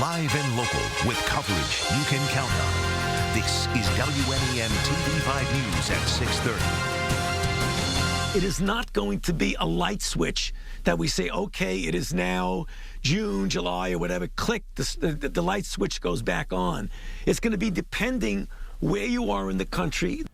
Live and local with coverage you can count on. This is WNEMTV5 News at 6:30. It is not going to be a light switch that we say, okay, it is now June, July, or whatever. Click, the light switch goes back on. It's going to be depending where you are in the country.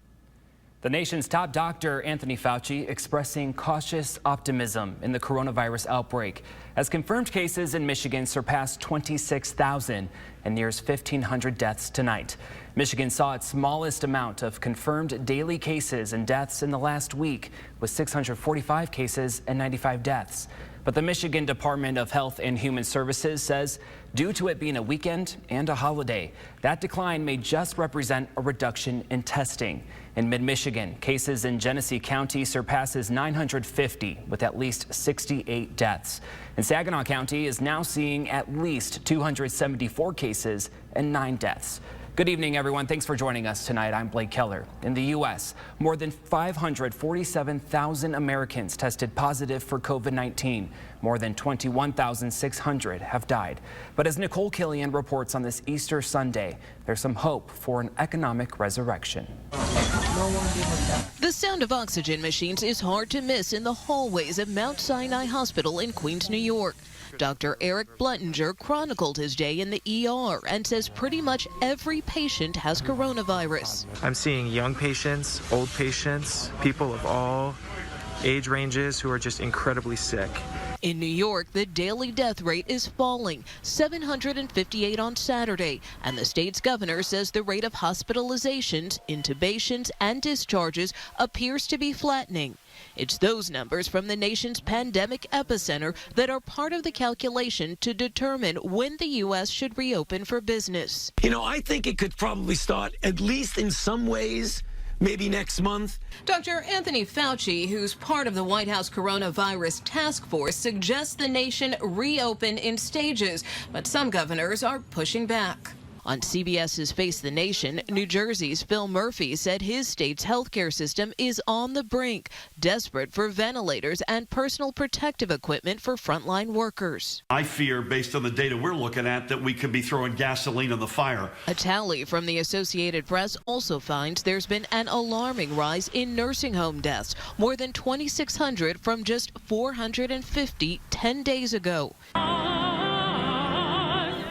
The nation's top doctor, Anthony Fauci, expressing cautious optimism in the coronavirus outbreak as confirmed cases in Michigan surpassed 26,000 and nears 1,500 deaths tonight. Michigan saw its smallest amount of confirmed daily cases and deaths in the last week, with 645 cases and 95 deaths. But the Michigan Department of Health and Human Services says due to it being a weekend and a holiday, that decline may just represent a reduction in testing. In mid-Michigan, cases in Genesee County surpasses 950 with at least 68 deaths. And Saginaw County is now seeing at least 274 cases and 9 deaths. Good evening, everyone. Thanks for joining us tonight. I'm Blake Keller. In the U.S., more than 547,000 Americans tested positive for COVID-19. More than 21,600 have died. But as Nicole Killian reports on this Easter Sunday, there's some hope for an economic resurrection. The sound of oxygen machines is hard to miss in the hallways of Mount Sinai Hospital in Queens, New York. Dr. Eric Bluttinger chronicled his day in the ER and says pretty much every patient has coronavirus. I'm seeing young patients, old patients, people of all age ranges who are just incredibly sick. In New York, the daily death rate is falling, 758 on Saturday, and the state's governor says the rate of hospitalizations, intubations, and discharges appears to be flattening. It's those numbers from the nation's pandemic epicenter that are part of the calculation to determine when the U.S. should reopen for business. You know, I think it could probably start, at least in some ways, maybe next month. Dr. Anthony Fauci, who's part of the White House coronavirus task force, suggests the nation reopen in stages, but some governors are pushing back. On CBS's Face the Nation, New Jersey's Phil Murphy said his state's healthcare system is on the brink, desperate for ventilators and personal protective equipment for frontline workers. I fear, based on the data we're looking at, that we could be throwing gasoline on the fire. A tally from the Associated Press also finds there's been an alarming rise in nursing home deaths, more than 2,600 from just 450 10 days ago.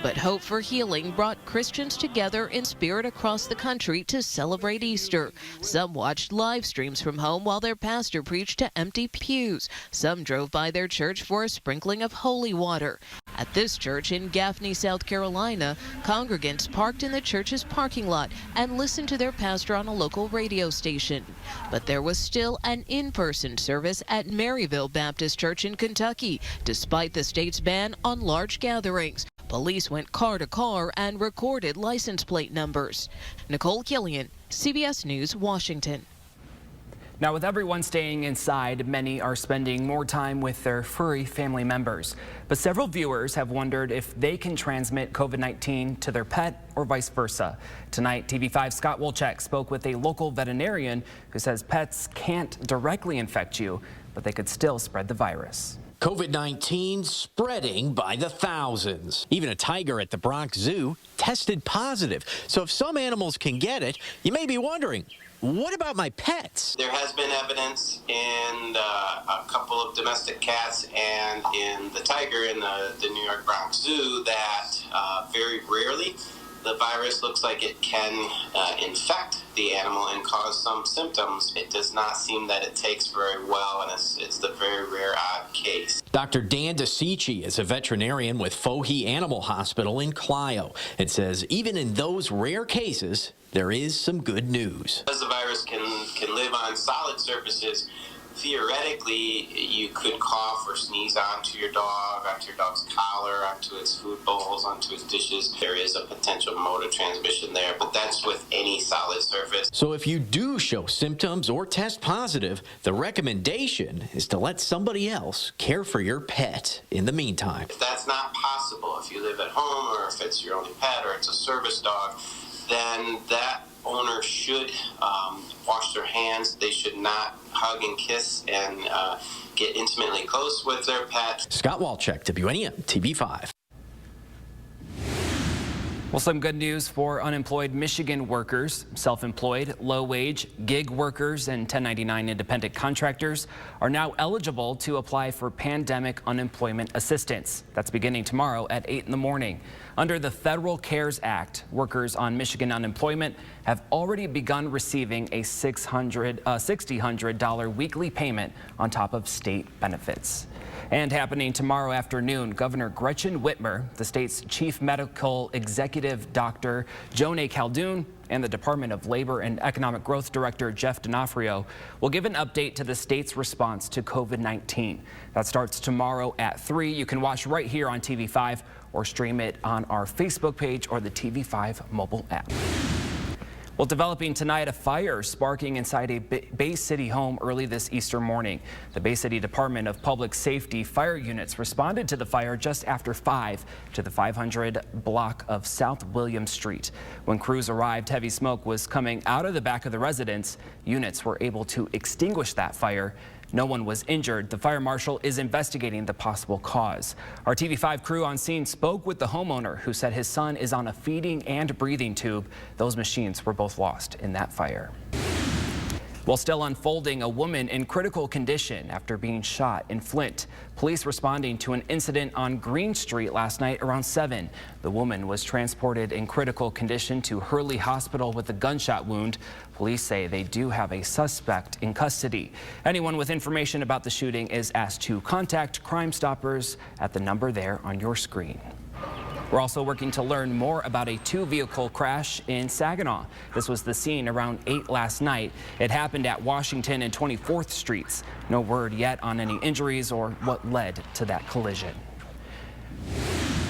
But Hope for Healing brought Christians together in spirit across the country to celebrate Easter. Some watched live streams from home while their pastor preached to empty pews. Some drove by their church for a sprinkling of holy water. At this church in Gaffney, South Carolina, congregants parked in the church's parking lot and listened to their pastor on a local radio station. But there was still an in-person service at Maryville Baptist Church in Kentucky, despite the state's ban on large gatherings. Police went car to car and recorded license plate numbers. Nicole Killian, CBS News, Washington. Now, with everyone staying inside, many are spending more time with their furry family members. But several viewers have wondered if they can transmit COVID-19 to their pet or vice versa. Tonight, TV5's Scott Wolchek spoke with a local veterinarian who says pets can't directly infect you, but they could still spread the virus. COVID-19 spreading by the thousands. Even a tiger at the Bronx Zoo tested positive. So if some animals can get it, you may be wondering, what about my pets? There has been evidence in a couple of domestic cats and in the tiger in the New York Bronx Zoo that very rarely the virus looks like it can infect the animal and cause some symptoms. It does not seem that it takes very well, and it's the very rare odd case. Dr. Dan DeCicci is a veterinarian with Fohi Animal Hospital in Clio. It says even in those rare cases, there is some good news. Because the virus can live on solid surfaces, theoretically, you could cough or sneeze onto your dog's collar, onto its food bowls, onto its dishes. There is a potential mode of transmission there, but that's with any solid surface. So if you do show symptoms or test positive, the recommendation is to let somebody else care for your pet in the meantime. If that's not possible, if you live at home or if it's your only pet or it's a service dog, then that owner should wash their hands. They should not hug and kiss and get intimately close with their pet. Scott Wolchek, WNEMTV5. Well, some good news for unemployed Michigan workers. Self-employed, low-wage, gig workers, and 1099 independent contractors are now eligible to apply for pandemic unemployment assistance. That's beginning tomorrow at 8 in the morning. Under the Federal CARES Act, workers on Michigan unemployment have already begun receiving a $600 weekly payment on top of state benefits. And happening tomorrow afternoon, Governor Gretchen Whitmer, the state's chief medical executive Dr. Joan A. Caldoun, and the Department of Labor and Economic Growth Director Jeff D'Onofrio will give an update to the state's response to COVID-19. That starts tomorrow at 3. You can watch right here on TV5 or stream it on our Facebook page or the TV5 mobile app. Well, developing tonight, a fire sparking inside a Bay City home early this Easter morning. The Bay City Department of Public Safety fire units responded to the fire just after 5 to the 500 block of South William Street. When crews arrived, heavy smoke was coming out of the back of the residence. Units were able to extinguish that fire. No one was injured. The fire marshal is investigating the possible cause. Our TV5 crew on scene spoke with the homeowner, who said his son is on a feeding and breathing tube. Those machines were both lost in that fire. While still unfolding, a woman in critical condition after being shot in Flint. Police responding to an incident on Green Street last night around 7. The woman was transported in critical condition to Hurley Hospital with a gunshot wound. Police say they do have a suspect in custody. Anyone with information about the shooting is asked to contact Crime Stoppers at the number there on your screen. We're also working to learn more about a 2-vehicle crash in Saginaw. This was the scene around 8 last night. It happened at Washington and 24th Streets. No word yet on any injuries or what led to that collision.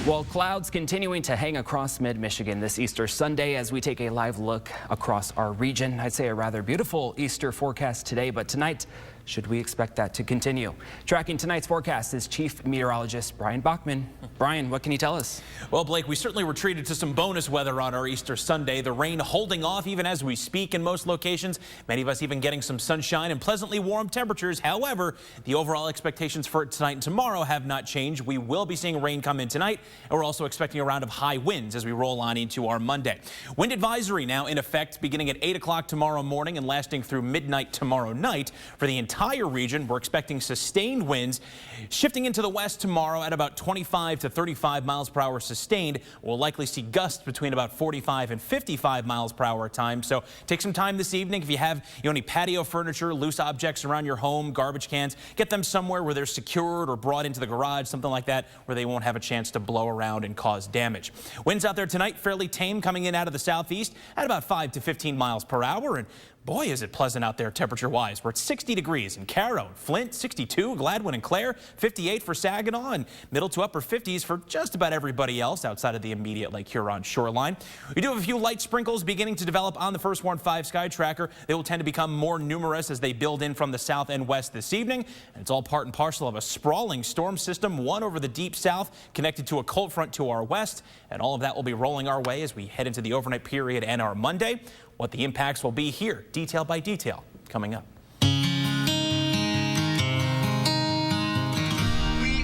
Well, clouds continuing to hang across mid-Michigan this Easter Sunday as we take a live look across our region. I'd say a rather beautiful Easter forecast today, but tonight, should we expect that to continue? Tracking tonight's forecast is Chief Meteorologist Brian Bachman. Brian, what can you tell us? Well, Blake, we certainly were treated to some bonus weather on our Easter Sunday. The rain holding off even as we speak in most locations. Many of us even getting some sunshine and pleasantly warm temperatures. However, the overall expectations for tonight and tomorrow have not changed. We will be seeing rain come in tonight, and we're also expecting a round of high winds as we roll on into our Monday. Wind advisory now in effect beginning at 8 o'clock tomorrow morning and lasting through midnight tomorrow night. For the entire region, we're expecting sustained winds shifting into the west tomorrow at about 25 to 35 miles per hour sustained. We'll likely see gusts between about 45 and 55 miles per hour at times. So take some time this evening. If you have any patio furniture, loose objects around your home, garbage cans, get them somewhere where they're secured or brought into the garage, something like that, where they won't have a chance to blow around and cause damage. Winds out there tonight fairly tame, coming in out of the southeast at about 5 to 15 miles per hour. And boy, is it pleasant out there temperature-wise. We're at 60 degrees in Caro, Flint, 62, Gladwin and Clare, 58 for Saginaw, and middle to upper 50s for just about everybody else outside of the immediate Lake Huron shoreline. We do have a few light sprinkles beginning to develop on the First Warn 5 Sky Tracker. They will tend to become more numerous as they build in from the south and west this evening. And it's all part and parcel of a sprawling storm system, one over the deep south, connected to a cold front to our west. And all of that will be rolling our way as we head into the overnight period and our Monday. What the impacts will be here, detail by detail, coming up. We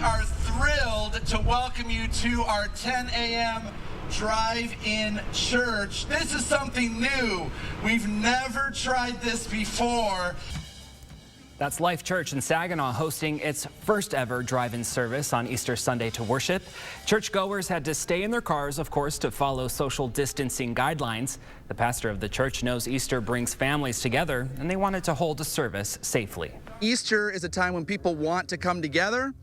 are thrilled to welcome you to our 10 a.m. drive-in church. This is something new. We've never tried this before. That's Life Church in Saginaw hosting its first ever drive-in service on Easter Sunday to worship. Churchgoers had to stay in their cars, of course, to follow social distancing guidelines. The pastor of the church knows Easter brings families together, and they wanted to hold a service safely. Easter is a time when people want to come together.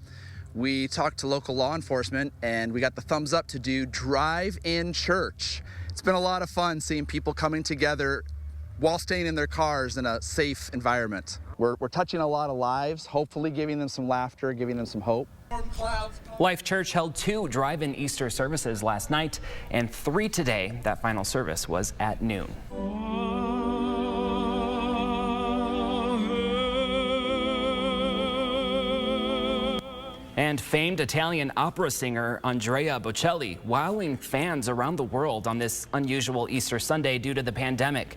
We talked to local law enforcement, and we got the thumbs up to do drive-in church. It's been a lot of fun seeing people coming together while staying in their cars in a safe environment. We're touching a lot of lives, hopefully giving them some laughter, giving them some hope. Life Church held 2 drive-in Easter services last night and 3 today. That final service was at noon. And famed Italian opera singer Andrea Bocelli wowing fans around the world on this unusual Easter Sunday due to the pandemic.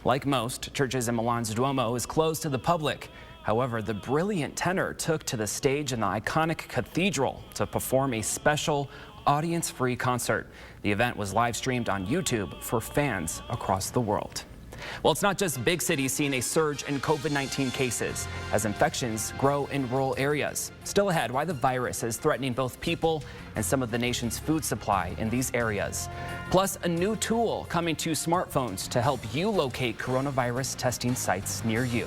Like most, churches in Milan's Duomo is closed to the public. However, the brilliant tenor took to the stage in the iconic cathedral to perform a special audience-free concert. The event was live streamed on YouTube for fans across the world. Well, it's not just big cities seeing a surge in COVID-19 cases as infections grow in rural areas. Still ahead, why the virus is threatening both people and some of the nation's food supply in these areas. Plus, a new tool coming to smartphones to help you locate coronavirus testing sites near you.